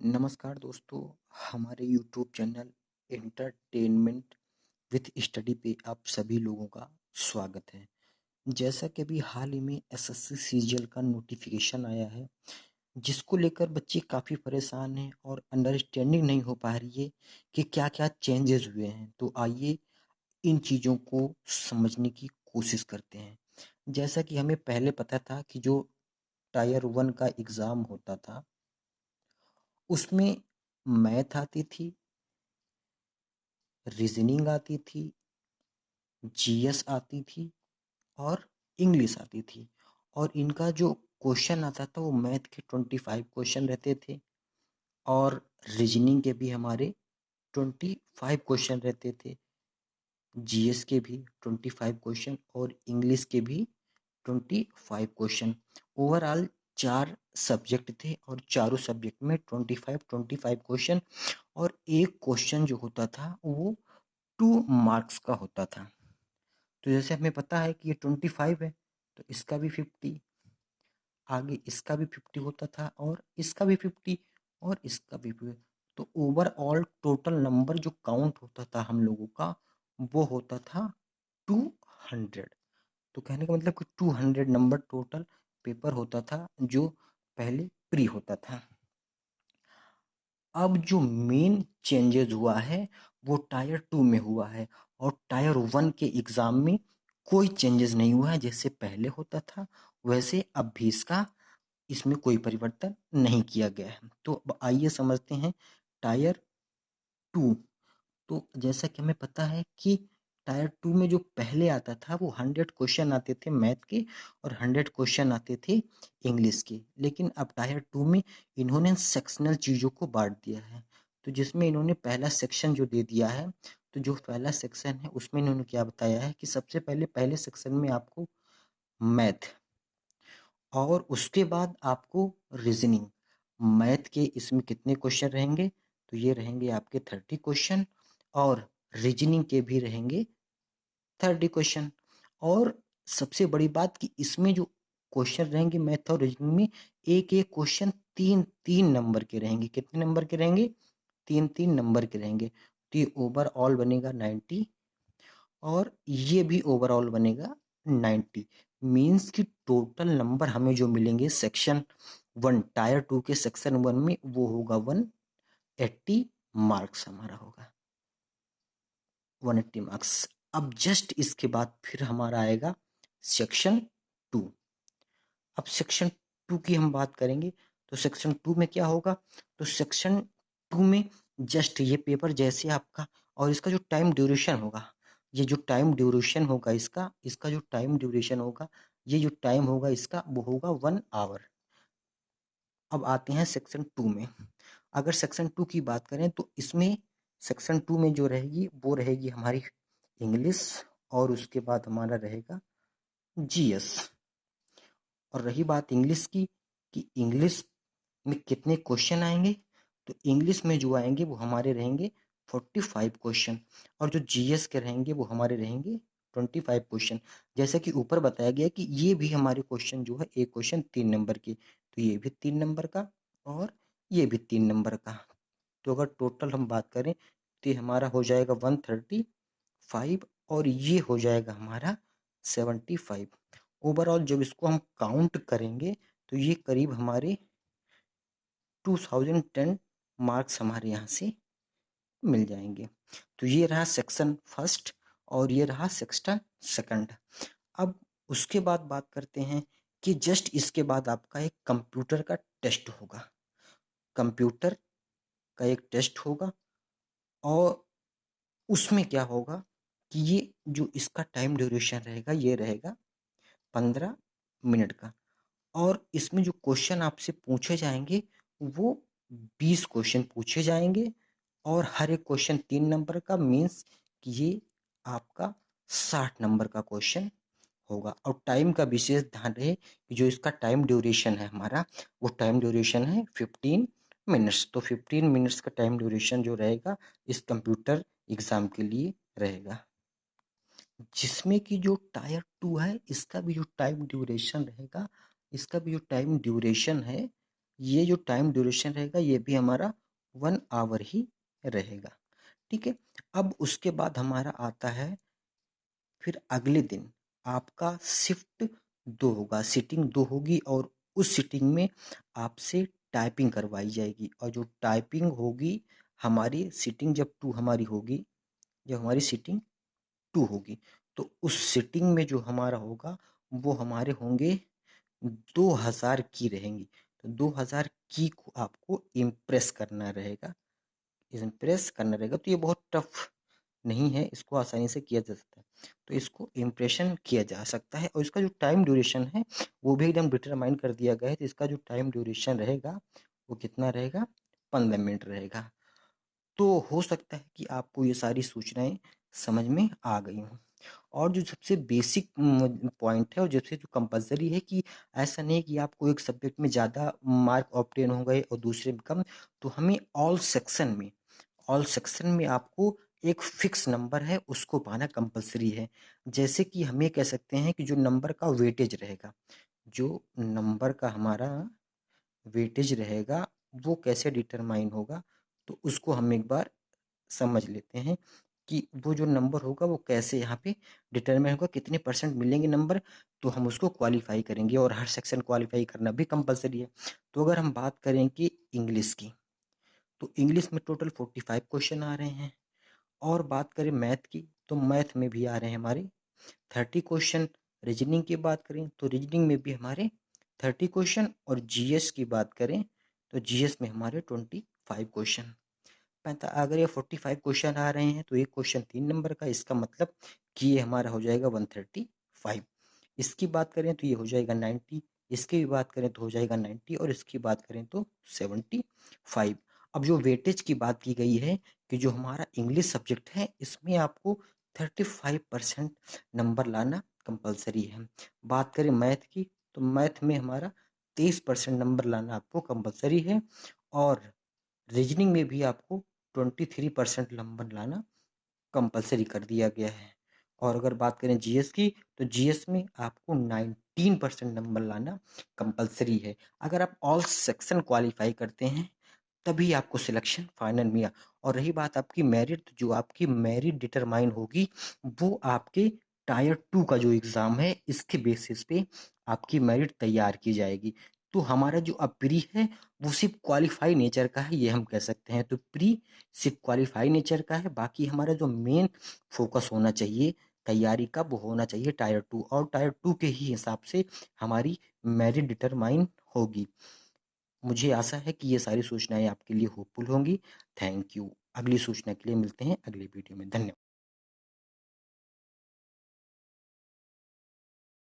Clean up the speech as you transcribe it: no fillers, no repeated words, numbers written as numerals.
नमस्कार दोस्तों, हमारे YouTube channel entertainment with study पे आप सभी लोगों का स्वागत है। जैसा कि अभी हाल ही में एसएससी सीजीएल का नोटिफिकेशन आया है, जिसको लेकर बच्चे काफ़ी परेशान हैं और अंडरस्टैंडिंग नहीं हो पा रही है कि क्या-क्या चेंजेस हुए हैं। तो आइए इन चीज़ों को समझने की कोशिश करते हैं। जैसा कि हमें पहले पता था कि जो टायर 1 का एग्ज़ाम होता था, उसमें मैथ आती थी, रीजनिंग आती थी, जीएस आती थी और इंग्लिश आती थी। और इनका जो क्वेश्चन आता था वो मैथ के 25 क्वेश्चन रहते थे और रीजनिंग के भी हमारे 25 क्वेश्चन रहते थे। जीएस के भी 25 क्वेश्चन और इंग्लिश के भी 25 क्वेश्चन। ओवरऑल 4 सब्जेक्ट थे और चारों सब्जेक्ट में 25 क्वेश्चन और एक क्वेश्चन जो होता था वो 2 मार्क्स का होता था। तो जैसे हमें पता है कि ये 25 है, तो इसका भी 50, आगे इसका भी 50 होता था और इसका भी 50 और इसका भी 50। तो ओवरऑल टोटल नंबर जो काउंट होता था हम लोगों का, वो होता था 200। तो कहने का मतलब कि 200 नंबर टोटल पेपर होता था, जो पहले प्री होता था। अब जो मेन चेंजेस हुआ है वो टायर 2 में हुआ है और टायर 1 के एग्ज़ाम में कोई चेंजेस नहीं हुआ है। जैसे पहले होता था वैसे अब भी इसमें कोई परिवर्तन नहीं किया गया है। तो अब आइए समझते हैं टायर 2। तो जैसा कि हमें पता है कि टायर 2 में जो पहले आता था वो 100 क्वेश्चन आते थे मैथ के और 100 क्वेश्चन आते थे इंग्लिश के। लेकिन अब टायर 2 में इन्होंने सेक्शनल चीज़ों को बांट दिया है। तो जिसमें इन्होंने पहला सेक्शन जो दे दिया है, तो जो पहला सेक्शन है उसमें इन्होंने क्या बताया है कि सबसे पहले पहले सेक्शन में आपको मैथ और उसके बाद आपको रीजनिंग। मैथ के इसमें कितने क्वेश्चन रहेंगे? तो ये रहेंगे आपके 30 क्वेश्चन और रीजनिंग के भी रहेंगे 30 क्वेश्चन। और सबसे बड़ी बात कि इसमें जो क्वेश्चन रहेंगे मैथ और रीजनिंग में, एक एक क्वेश्चन तीन तीन नंबर के रहेंगे। कितने नंबर के रहेंगे? तीन तीन नंबर के रहेंगे। तो ये ओवरऑल बनेगा 90 और ये भी ओवरऑल बनेगा 90। मीन्स कि टोटल नंबर हमें जो मिलेंगे सेक्शन 1 टायर 2 के सेक्शन 1 में वो होगा 180 मार्क्स हमारा होगा, 180 मार्क्स। अब जस्ट इसके बाद फिर हमारा आएगा सेक्शन 2। अब सेक्शन 2 की हम बात करेंगे तो सेक्शन 2 में क्या होगा? तो सेक्शन 2 में जस्ट ये पेपर जैसे आपका, और इसका जो टाइम ड्यूरेशन होगा, ये जो टाइम ड्यूरेशन होगा इसका इसका जो टाइम ड्यूरेशन होगा, ये जो टाइम होगा इसका वो होगा 1 आवर। अब आते हैं सेक्शन 2 में। अगर सेक्शन 2 की बात करें तो इसमें सेक्शन 2 में जो रहेगी वो रहेगी हमारी इंग्लिश और उसके बाद हमारा रहेगा जीएस। और रही बात इंग्लिश की कि इंग्लिश में कितने क्वेश्चन आएंगे, तो इंग्लिश में जो आएंगे वो हमारे रहेंगे 45 क्वेश्चन और जो जीएस के रहेंगे वो हमारे रहेंगे 25 क्वेश्चन। जैसा कि ऊपर बताया गया कि ये भी हमारे क्वेश्चन जो है एक क्वेश्चन 3 नंबर के, तो ये भी 3 नंबर का और ये भी 3 नंबर का। तो अगर टोटल हम बात करें तो ये हमारा हो जाएगा 135 और ये हो जाएगा हमारा 75। ओवरऑल जब इसको हम काउंट करेंगे तो ये करीब हमारे 2010 मार्क्स हमारे यहाँ से मिल जाएंगे। तो ये रहा सेक्शन फर्स्ट और ये रहा सेक्शन सेकंड। अब उसके बाद बात करते हैं कि जस्ट इसके बाद आपका एक कंप्यूटर का टेस्ट होगा। कंप्यूटर का एक टेस्ट होगा और उसमें क्या होगा कि ये जो इसका टाइम ड्यूरेशन रहेगा ये रहेगा 15 मिनट का और इसमें जो क्वेश्चन आपसे पूछे जाएंगे वो 20 क्वेश्चन पूछे जाएंगे और हर एक क्वेश्चन 3 नंबर का। मीन्स कि ये आपका 60 नंबर का क्वेश्चन होगा। और टाइम का विशेष ध्यान रहे कि जो इसका टाइम ड्यूरेशन है हमारा, वो टाइम ड्यूरेशन है 15 मिनट्स। तो 15 मिनट्स का टाइम ड्यूरेशन जो रहेगा इस कंप्यूटर एग्जाम के लिए रहेगा। जिसमें कि जो टायर 2 है इसका भी जो टाइम ड्यूरेशन रहेगा, इसका भी जो टाइम ड्यूरेशन है ये जो टाइम ड्यूरेशन रहेगा ये भी हमारा 1 आवर ही रहेगा। ठीक है, अब उसके बाद हमारा आता है फिर अगले दिन आपका शिफ्ट 2 होगा, सिटिंग 2 होगी और उस सिटिंग में आपसे टाइपिंग करवाई जाएगी और जो टाइपिंग होगी हमारी सिटिंग जब 2 हमारी होगी, जब हमारी सिटिंग 2 होगी तो उस सिटिंग में जो हमारा होगा वो हमारे होंगे 2000 की रहेंगी। तो 2000 की को आपको इम्प्रेस करना रहेगा, इम्प्रेस करना रहेगा। तो ये बहुत टफ नहीं है, इसको आसानी से किया जा सकता है। तो इसको इम्प्रेशन किया जा सकता है और इसका जो टाइम ड्यूरेशन है वो भी एकदम डिटरमाइन कर दिया गया है। तो इसका जो टाइम ड्यूरेशन रहेगा वो कितना रहेगा, 15 मिनट रहेगा। तो हो सकता है कि आपको ये सारी सूचनाएं समझ में आ गई हों। और जो सबसे बेसिक पॉइंट है और जैसे जो कंपलसरी है कि ऐसा नहीं कि आपको एक सब्जेक्ट में ज़्यादा मार्क ऑब्टेन हो गए और दूसरे में कम। तो हमें ऑल सेक्शन में आपको एक फिक्स नंबर है उसको पाना कंपलसरी है। जैसे कि हम ये कह सकते हैं कि जो नंबर का वेटेज रहेगा, जो नंबर का हमारा वेटेज रहेगा वो कैसे डिटरमाइन होगा, तो उसको हम एक बार समझ लेते हैं कि वो जो नंबर होगा वो कैसे यहाँ पे डिटरमाइन होगा, कितने परसेंट मिलेंगे नंबर, तो हम उसको क्वालिफाई करेंगे और हर सेक्शन क्वालिफाई करना भी कंपलसरी है। तो अगर हम बात करें कि इंग्लिश की, तो इंग्लिश में टोटल 45 क्वेश्चन आ रहे हैं और बात करें मैथ की तो मैथ में भी आ रहे हैं हमारे 30 क्वेश्चन। रीजनिंग की बात करें तो रीजनिंग में भी हमारे 30 क्वेश्चन और जीएस की बात करें तो जीएस में हमारे 25 क्वेश्चन। अगर ये 45 क्वेश्चन आ रहे हैं तो एक क्वेश्चन 3 नंबर का, इसका मतलब कि ये हमारा हो जाएगा 135। इसकी बात करें तो ये हो जाएगा 90, इसकी भी बात करें तो हो जाएगा 90 और इसकी बात करें तो 75। अब जो वेटेज की बात की गई है कि जो हमारा इंग्लिश सब्जेक्ट है इसमें आपको 35% नंबर लाना कंपलसरी है। बात करें मैथ की तो मैथ में हमारा 23% नंबर लाना आपको कंपलसरी है और रीजनिंग में भी आपको 23% नंबर लाना कंपलसरी कर दिया गया है। और अगर बात करें जीएस की तो जीएस में आपको 19% नंबर लाना कंपलसरी है। अगर आप ऑल सेक्शन क्वालिफाई करते हैं तभी आपको सिलेक्शन फाइनल में। और रही बात आपकी मेरिट, तो जो आपकी मेरिट डिटरमाइन होगी वो आपके टायर 2 का जो एग्ज़ाम है इसके बेसिस पे आपकी मेरिट तैयार की जाएगी। तो हमारा जो अब प्री है वो सिर्फ क्वालिफाई नेचर का है, ये हम कह सकते हैं। तो प्री सिर्फ क्वालिफाई नेचर का है, बाकी हमारा जो मेन फोकस होना चाहिए तैयारी का वो होना चाहिए टायर 2 और टायर 2 के ही हिसाब से हमारी मेरिट डिटरमाइन होगी। मुझे आशा है कि ये सारी सूचनाएँ आपके लिए हेल्पफुल होंगी। Thank you. अगली सूचना के लिए मिलते हैं अगली वीडियो में। धन्यवाद।